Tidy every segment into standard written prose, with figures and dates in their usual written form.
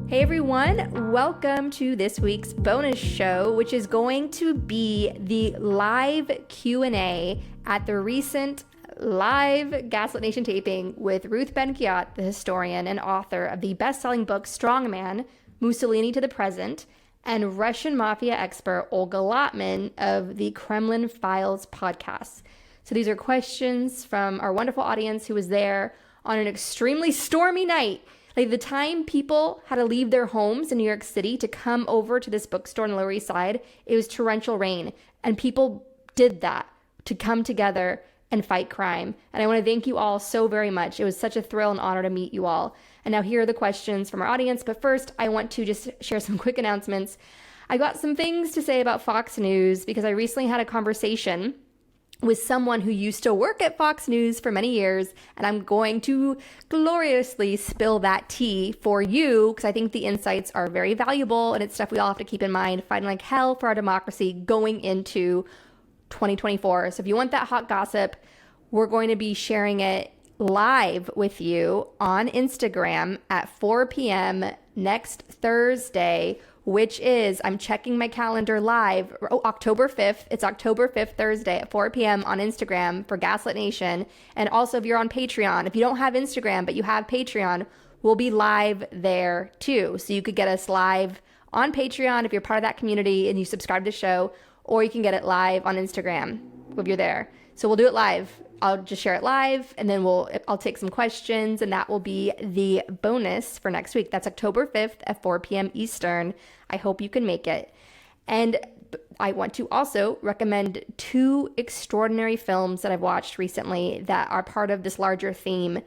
Hey everyone, welcome to this week's bonus show, which is going to be the live Q&A at the recent live Gaslit Nation taping with Ruth Ben-Ghiat, the historian and author of the best-selling book Strongman, Mussolini to the Present, and Russian mafia expert Olga Lautman of the Kremlin Files podcast. So these are questions from our wonderful audience who was there on an extremely stormy night. Like the time people had to leave their homes in New York City to come over to this bookstore on the Lower East Side, it was torrential rain. And people did that to come together and fight crime. And I want to thank you all so very much. It was such a thrill and honor to meet you all. And now here are the questions from our audience. But first, I want to just share some quick announcements. I got some things to say about Fox News because I recently had a conversation with someone who used to work at Fox News for many years, and I'm going to gloriously spill that tea for you because I think the insights are very valuable and it's stuff we all have to keep in mind, fighting like hell for our democracy going into 2024. So if you want that hot gossip, we're going to be sharing it live with you on Instagram at 4 p.m. next Thursday, which is, I'm checking my calendar live, October 5th. It's October 5th, Thursday at 4 p.m. on Instagram for Gaslit Nation. And also if you're on Patreon, if you don't have Instagram, but you have Patreon, we'll be live there too. So you could get us live on Patreon if you're part of that community and you subscribe to the show, or you can get it live on Instagram if you're there. So we'll do it live. I'll just share it live and then I'll take some questions and that will be the bonus for next week. That's October 5th at 4 p.m. Eastern. I hope you can make it. And I want to also recommend two extraordinary films that I've watched recently that are part of this larger theme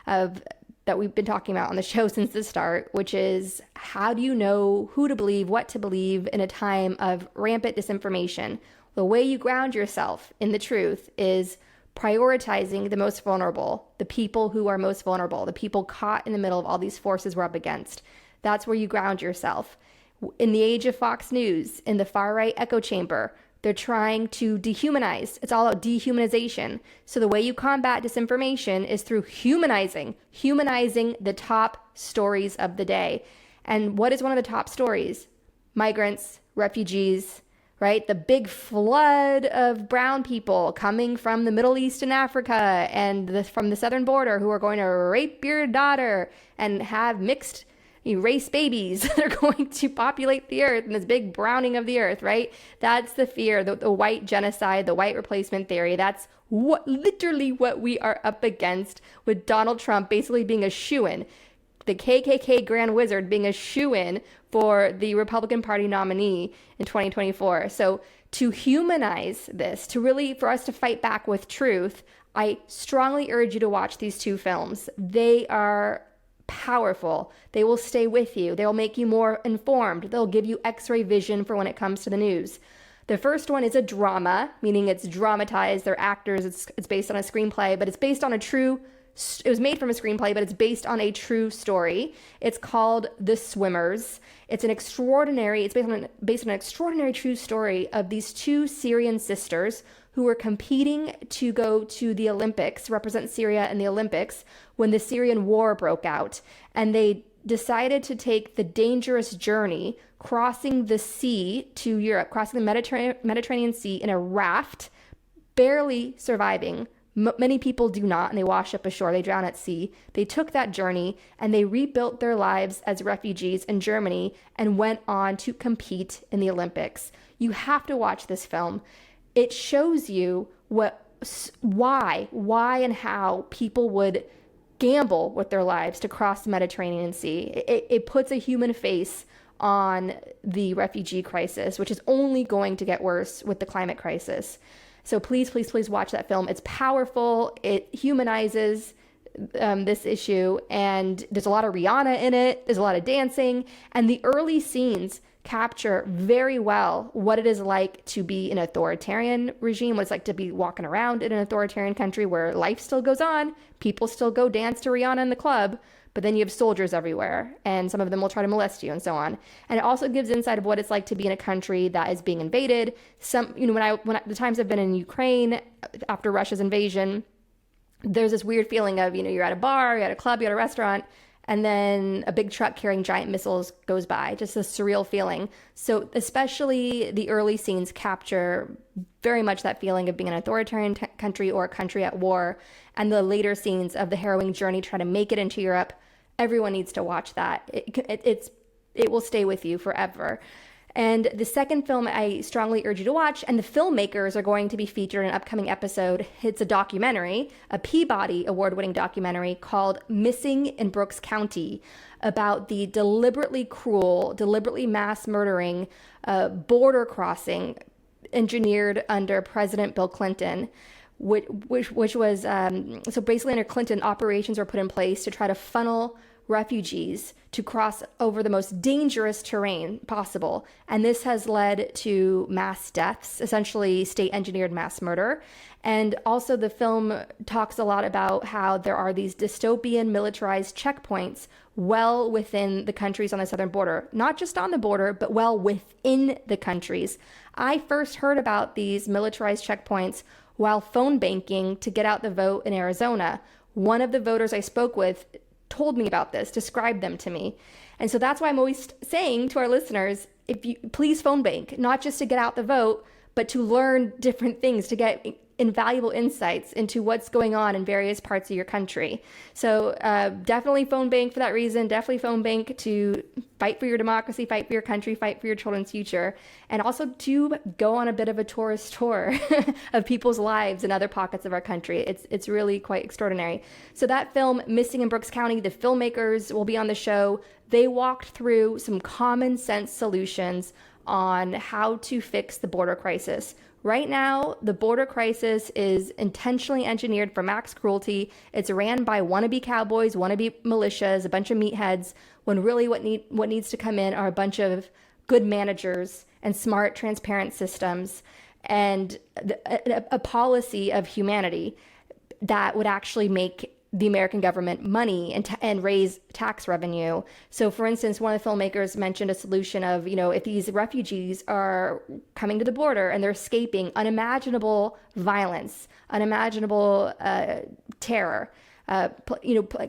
of that we've been talking about on the show since the start, which is how do you know who to believe, what to believe in a time of rampant disinformation? The way you ground yourself in the truth is prioritizing the most vulnerable, the people who are most vulnerable, the people caught in the middle of all these forces we're up against. That's where you ground yourself. In the age of Fox News, in the far-right echo chamber, they're trying to dehumanize. It's all about dehumanization. So the way you combat disinformation is through humanizing the top stories of the day. And what is one of the top stories? Migrants, refugees, right? The big flood of brown people coming from the Middle East and Africa and from the southern border who are going to rape your daughter and have mixed race babies that are going to populate the earth and this big browning of the earth, right? That's the fear, the white genocide, the white replacement theory. That's literally what we are up against with Donald Trump basically being a shoo-in. The KKK Grand Wizard being a shoo-in for the Republican Party nominee in 2024. So to humanize this, for us to fight back with truth, I strongly urge you to watch these two films. They are powerful. They will stay with you. They will make you more informed. They'll give you X-ray vision for when it comes to the news. The first one is a drama, meaning it's dramatized. They're actors. It's based on a screenplay, but it's based on it was made from a screenplay, but it's based on a true story. It's called The Swimmers. It's based on an extraordinary true story of these two Syrian sisters who were competing to go to the Olympics, represent Syria in the Olympics, when the Syrian war broke out. And they decided to take the dangerous journey crossing the sea to Europe, crossing the Mediterranean Sea in a raft, barely surviving. Many people do not, and they wash up ashore. They drown at sea. They took that journey and they rebuilt their lives as refugees in Germany and went on to compete in the Olympics. You have to watch this film. It shows you why and how people would gamble with their lives to cross the Mediterranean Sea. It puts a human face on the refugee crisis, which is only going to get worse with the climate crisis. So please, please, please watch that film. It's powerful. It humanizes this issue, and there's a lot of Rihanna in it. There's a lot of dancing, and the early scenes capture very well what it is like to be an authoritarian regime, what it's like to be walking around in an authoritarian country where life still goes on. People still go dance to Rihanna in the club, but then you have soldiers everywhere, and some of them will try to molest you and so on. And it also gives insight of what it's like to be in a country that is being invaded. When the times I've been in Ukraine after Russia's invasion, there's this weird feeling of, you're at a bar, you're at a club, you're at a restaurant, and then a big truck carrying giant missiles goes by. Just a surreal feeling. So especially the early scenes capture very much that feeling of being an authoritarian country or a country at war, and the later scenes of the harrowing journey trying to make it into Europe. Everyone needs to watch that. It will stay with you forever. And the second film I strongly urge you to watch, and the filmmakers are going to be featured in an upcoming episode. It's a documentary, a Peabody Award-winning documentary called Missing in Brooks County, about the deliberately cruel, deliberately mass murdering border crossing engineered under President Bill Clinton, which was, so basically under Clinton, operations were put in place to try to funnel refugees to cross over the most dangerous terrain possible. And this has led to mass deaths, essentially state-engineered mass murder. And also the film talks a lot about how there are these dystopian militarized checkpoints well within the countries on the southern border, not just on the border, but well within the countries. I first heard about these militarized checkpoints while phone banking to get out the vote in Arizona. One of the voters I spoke with told me about this, described them to me. And so that's why I'm always saying to our listeners, if you please phone bank, not just to get out the vote, but to learn different things, to get invaluable insights into what's going on in various parts of your country. So definitely phone bank for that reason. Definitely phone bank to fight for your democracy, fight for your country, fight for your children's future, and also to go on a bit of a tourist tour of people's lives in other pockets of our country. It's really quite extraordinary. So that film, Missing in Brooks County, the filmmakers will be on the show. They walked through some common sense solutions on how to fix the border crisis. Right now, the border crisis is intentionally engineered for max cruelty. It's ran by wannabe cowboys, wannabe militias, a bunch of meatheads, when really what needs to come in are a bunch of good managers and smart, transparent systems and a policy of humanity that would actually make the American government money and raise tax revenue. So for instance, one of the filmmakers mentioned a solution of, if these refugees are coming to the border and they're escaping unimaginable violence, unimaginable terror,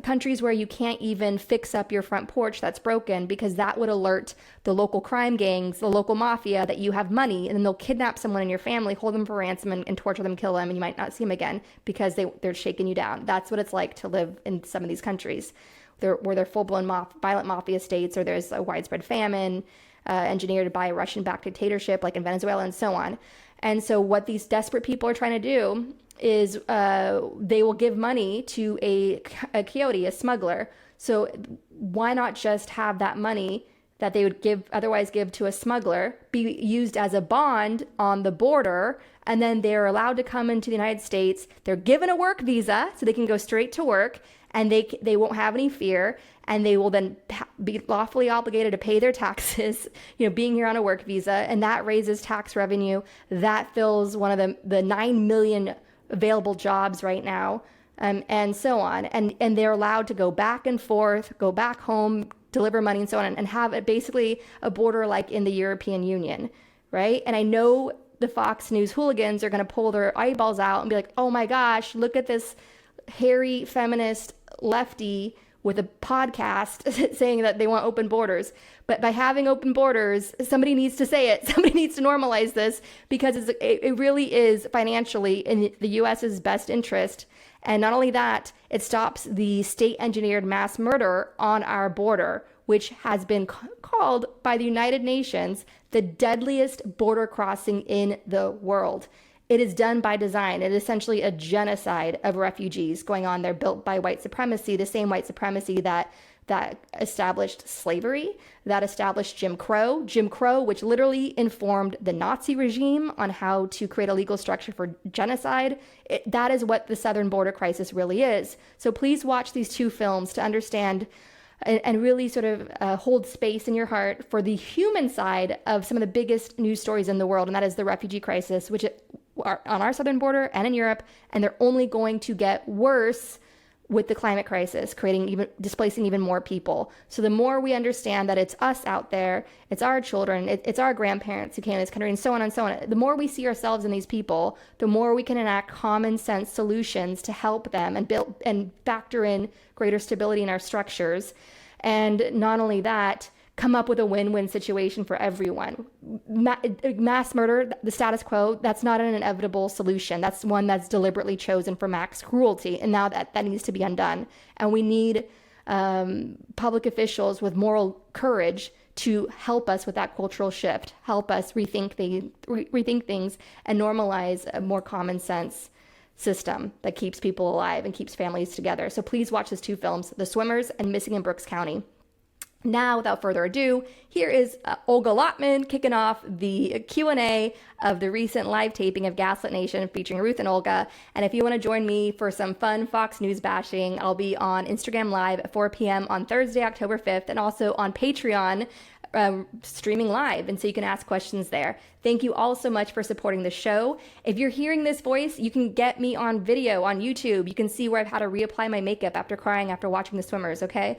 countries where you can't even fix up your front porch that's broken because that would alert the local crime gangs, the local mafia that you have money, and then they'll kidnap someone in your family, hold them for ransom and torture them, kill them, and you might not see them again because they're shaking you down. That's what it's like to live in some of these countries where they're full-blown violent mafia states, or there's a widespread famine engineered by a Russian-backed dictatorship like in Venezuela and so on. And so what these desperate people are trying to do is they will give money to a coyote, a smuggler. So why not just have that money that they would otherwise give to a smuggler be used as a bond on the border, and then they're allowed to come into the United States. They're given a work visa so they can go straight to work, and they won't have any fear, and they will then be lawfully obligated to pay their taxes, being here on a work visa, and that raises tax revenue. That fills one of the 9 million available jobs right now, and so on. And they're allowed to go back and forth, go back home, deliver money and so on, and have it basically a border like in the European Union, right? And I know the Fox News hooligans are going to pull their eyeballs out and be like, oh my gosh, look at this hairy feminist lefty with a podcast saying that they want open borders. But by having open borders, somebody needs to say it. Somebody needs to normalize this, because it really is financially in the U.S.'s best interest. And not only that, it stops the state-engineered mass murder on our border, which has been called by the United Nations the deadliest border crossing in the world. It is done by design. It is essentially a genocide of refugees going on there, built by white supremacy, the same white supremacy that established slavery, that established Jim Crow, which literally informed the Nazi regime on how to create a legal structure for genocide. That is what the southern border crisis really is. So please watch these two films to understand and really sort of hold space in your heart for the human side of some of the biggest news stories in the world, and that is the refugee crisis, which are on our southern border and in Europe, and they're only going to get worse with the climate crisis, displacing even more people. So the more we understand that it's us out there, it's our children, it's our grandparents who came to this country, and so on, the more we see ourselves in these people, the more we can enact common sense solutions to help them and build and factor in greater stability in our structures. And not only that, come up with a win-win situation for everyone. Mass murder, the status quo, that's not an inevitable solution. That's one that's deliberately chosen for max cruelty. And now that needs to be undone. And we need public officials with moral courage to help us with that cultural shift, help us rethink things and normalize a more common sense system that keeps people alive and keeps families together. So please watch these two films, The Swimmers and Missing in Brooks County. Now, without further ado, here is Olga Lautman kicking off the Q&A of the recent live taping of Gaslit Nation featuring Ruth and Olga. And if you want to join me for some fun Fox News bashing, I'll be on Instagram Live at 4 p.m. on Thursday, October 5th, and also on Patreon, streaming live, and so you can ask questions there. Thank you all so much for supporting the show. If you're hearing this voice, you can get me on video on YouTube. You can see where I've had to reapply my makeup after crying after watching The Swimmers, okay?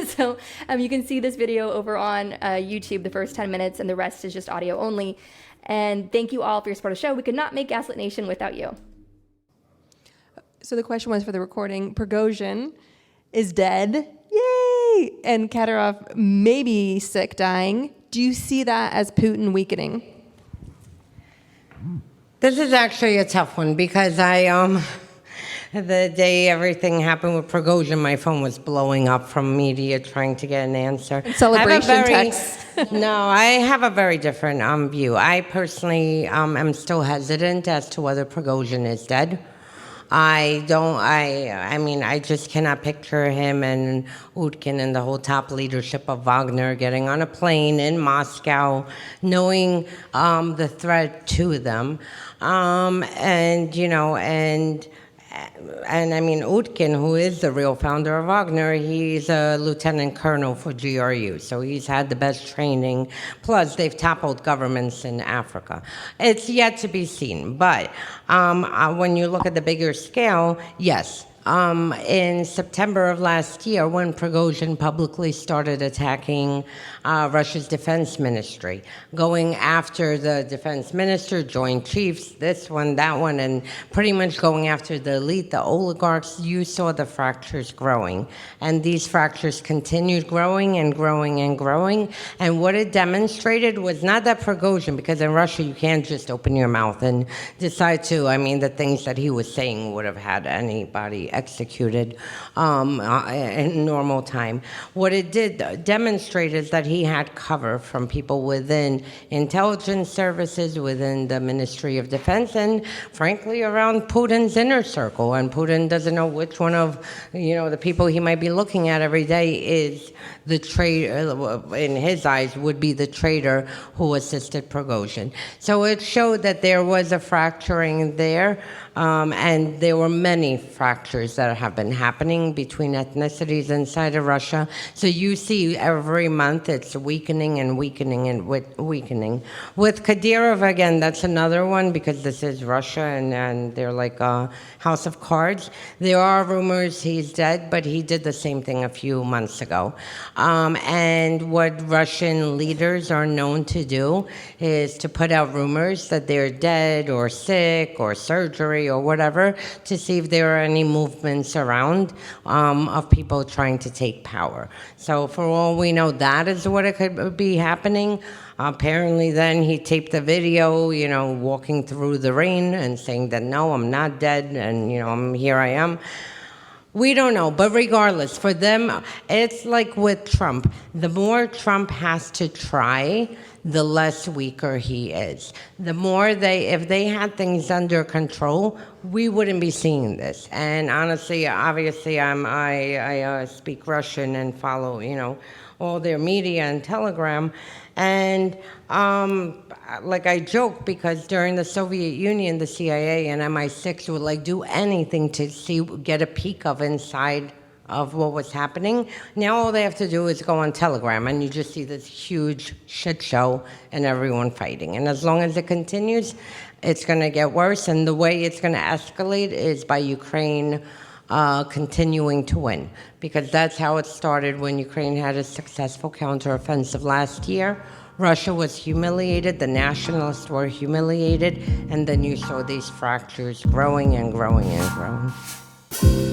So you can see this video over on YouTube, the first 10 minutes, and the rest is just audio only. And thank you all for your support of the show. We could not make Gaslit Nation without you. So the question was for the recording, Prigozhin is dead. Yay! And Kadyrov maybe sick, dying. Do you see that as Putin weakening? This is actually a tough one because the day everything happened with Prigozhin, my phone was blowing up from media trying to get an answer. Celebration text. No, I have a very different view. I personally am still hesitant as to whether Prigozhin is dead. I mean, I just cannot picture him and Utkin and the whole top leadership of Wagner getting on a plane in Moscow, knowing the threat to them. And I mean, Utkin, who is the real founder of Wagner, he's a lieutenant colonel for GRU, so he's had the best training. Plus, they've toppled governments in Africa. It's yet to be seen, but when you look at the bigger scale, yes. In September of last year, when Prigozhin publicly started attacking Russia's defense ministry, going after the defense minister, joint chiefs, this one, that one, and pretty much going after the elite, the oligarchs, you saw the fractures growing. And these fractures continued growing and growing and growing. And what it demonstrated was not that Prigozhin, because in Russia you can't just open your mouth and decide to, I mean, the things that he was saying would have had anybody executed in normal time. What it did demonstrate is that he had cover from people within intelligence services, within the Ministry of Defense, and frankly around Putin's inner circle. And Putin doesn't know which one of the people he might be looking at every day is the traitor, in his eyes, would be the traitor who assisted Prigozhin. So it showed that there was a fracturing there. And there were many fractures that have been happening between ethnicities inside of Russia. So you see every month it's weakening and weakening and weakening. With Kadyrov, again, that's another one because this is Russia and they're like a house of cards. There are rumors he's dead, but he did the same thing a few months ago. And what Russian leaders are known to do is to put out rumors that they're dead or sick or surgery or whatever to see if there are any movements around of people trying to take power. So for all we know, that is what it could be happening. Apparently then he taped the video, walking through the rain and saying that, no, I'm not dead and, here I am. We don't know, but regardless, for them, it's like with Trump. The more Trump has to try, the less weaker he is. The more if they had things under control, we wouldn't be seeing this. And honestly, obviously, I speak Russian and follow, all their media and Telegram. And like I joke because during the Soviet Union, the CIA and MI6 would do anything to get a peek of inside of what was happening. Now all they have to do is go on Telegram and you just see this huge shit show and everyone fighting. And as long as it continues, it's going to get worse. And the way it's going to escalate is by Ukraine continuing to win, because that's how it started when Ukraine had a successful counteroffensive last year. Russia was humiliated, the nationalists were humiliated, and then you saw these fractures growing and growing and growing.